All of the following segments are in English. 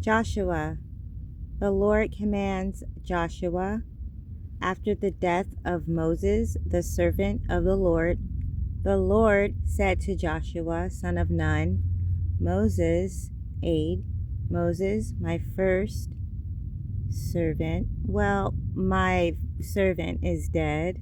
Joshua. The Lord commands Joshua, after the death of Moses, the servant of the Lord said to Joshua, son of Nun, Moses' aide, Moses, my first servant, well, my servant is dead.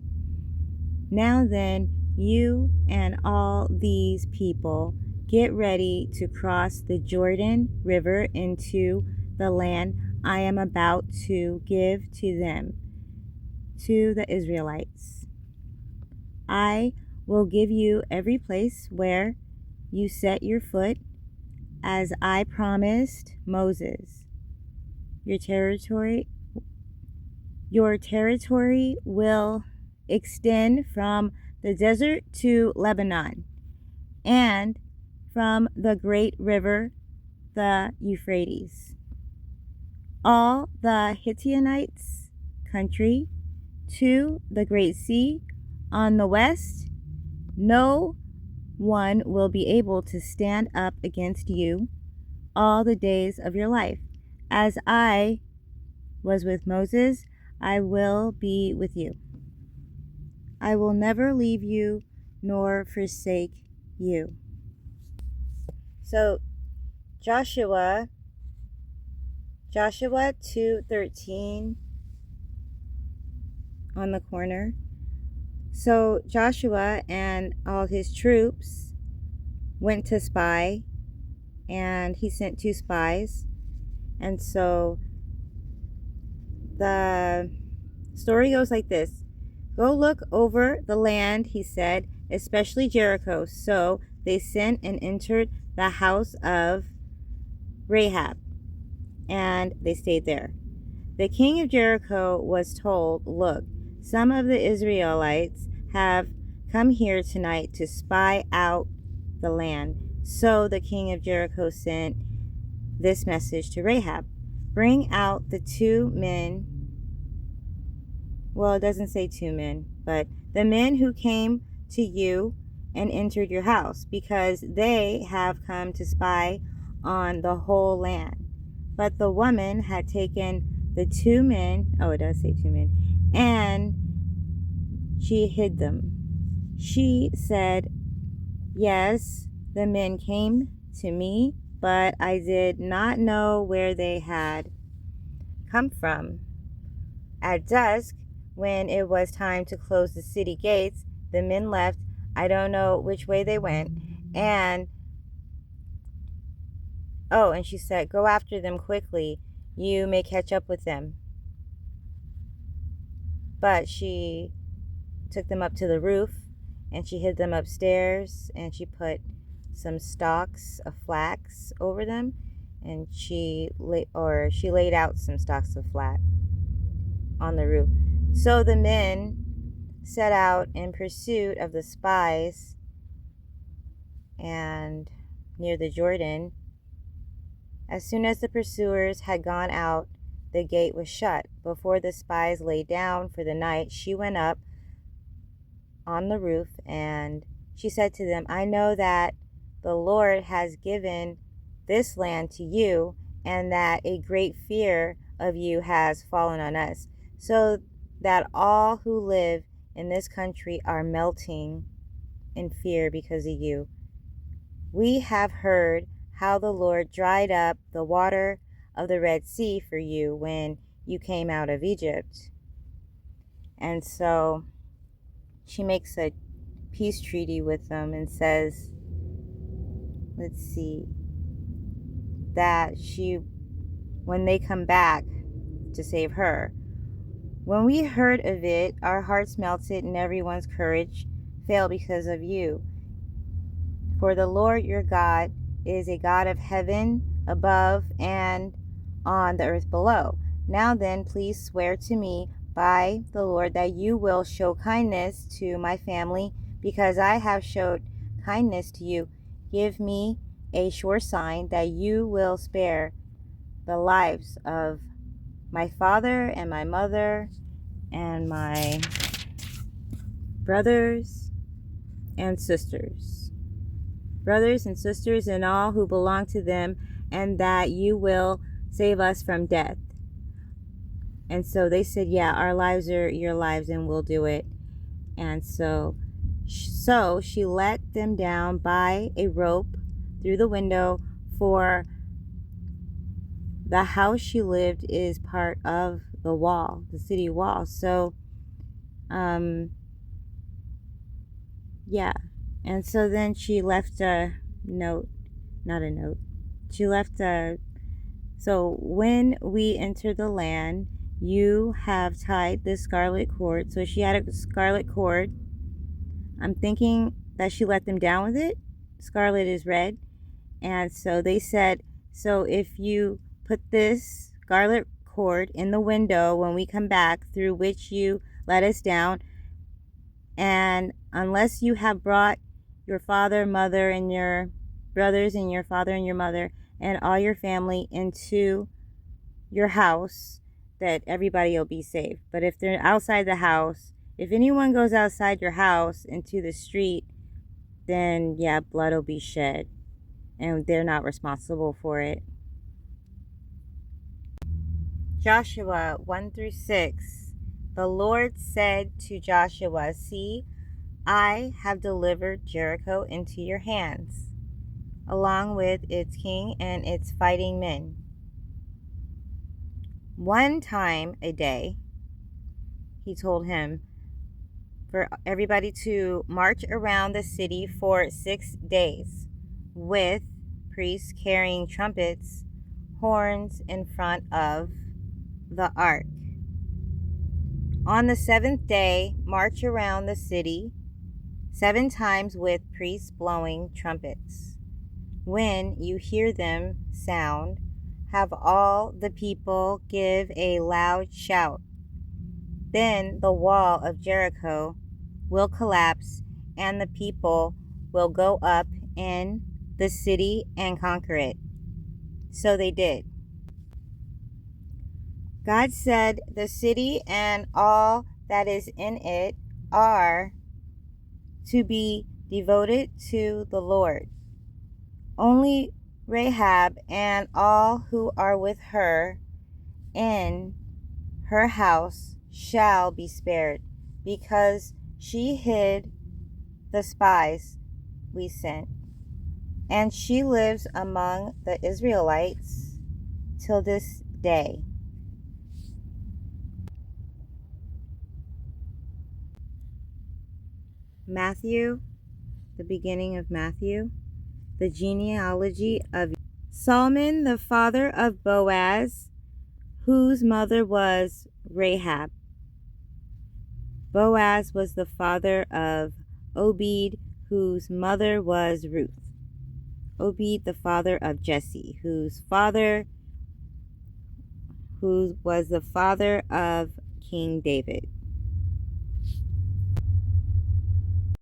Now then, you and all these people get ready to cross the Jordan River into the land I am about to give to them, to the Israelites. I will give you every place where you set your foot, as I promised Moses. Your territory will extend from the desert to Lebanon, and from the great river, the Euphrates. All the Hittites country to the great sea on the west. No one will be able to stand up against you all the days of your life. As I was with Moses, I will be with you. I will never leave you nor forsake you. So Joshua 2:13 on the corner. So Joshua and all his troops went to spy, and he sent 2 spies. And so the story goes like this. Go look over the land, he said, especially Jericho. So they sent and entered the house of Rahab, and they stayed there. The king of Jericho was told, look, some of the Israelites have come here tonight to spy out the land. So the king of Jericho sent this message to Rahab. Bring out the 2 men. Well, it doesn't say 2 men, but the men who came to you and entered your house, because they have come to spy on the whole land. But the woman had taken the 2 men, oh, it does say 2 men, and she hid them. She said, yes, the men came to me, but I did not know where they had come from. At dusk, when it was time to close the city gates, the men left. I don't know which way they went. And she said, go after them quickly. You may catch up with them. But she took them up to the roof, and she hid them upstairs, and she put some stalks of flax over them, and she laid out some stalks of flax on the roof. So the men set out in pursuit of the spies, and near the Jordan, as soon as the pursuers had gone out, the gate was shut. Before the spies lay down for the night, she went up on the roof, and she said to them, I know that the Lord has given this land to you, and that a great fear of you has fallen on us, so that all who live in this country are melting in fear because of you. We have heard how the Lord dried up the water of the Red Sea for you when you came out of Egypt. And so she makes a peace treaty with them and says, that when they come back to save her. When we heard of it, our hearts melted and everyone's courage failed because of you. For the Lord your God is a God of heaven above and on the earth below. Now then, please swear to me by the Lord that you will show kindness to my family, because I have showed kindness to you. Give me a sure sign that you will spare the lives of my father and my mother and my brothers and sisters and all who belong to them, and that you will save us from death. And so they said, yeah, our lives are your lives and we'll do it. And so she let them down by a rope through the window, for the house she lived is part of the wall, the city wall. So, yeah. And so then she left a note, not a note. She left a, so when we enter the land, you have tied the scarlet cord. So she had a scarlet cord. I'm thinking that she let them down with it. Scarlet is red. And so they said, so if you put this scarlet cord in the window when we come back, through which you let us down, and unless you have brought your father, mother, and your brothers, and your father and your mother, and all your family into your house, that everybody will be safe. But if they're outside the house, if anyone goes outside your house into the street, then yeah, blood will be shed, and they're not responsible for it. Joshua 1-6. The Lord said to Joshua, see, I have delivered Jericho into your hands, along with its king and its fighting men. One time a day, he told him, for everybody to march around the city for 6 days, with priests carrying trumpets, horns in front of the ark. On the 7th day, march around the city 7 times with priests blowing trumpets. When you hear them sound, have all the people give a loud shout. Then the wall of Jericho will collapse, and the people will go up in the city and conquer it. So they did. God said, the city and all that is in it are to be devoted to the Lord. Only Rahab and all who are with her in her house shall be spared, because she hid the spies we sent. And she lives among the Israelites till this day. Matthew, the beginning of Matthew, the genealogy of Solomon, the father of Boaz, whose mother was Rahab. Boaz was the father of Obed, whose mother was Ruth. Obed, the father of Jesse, who was the father of King David.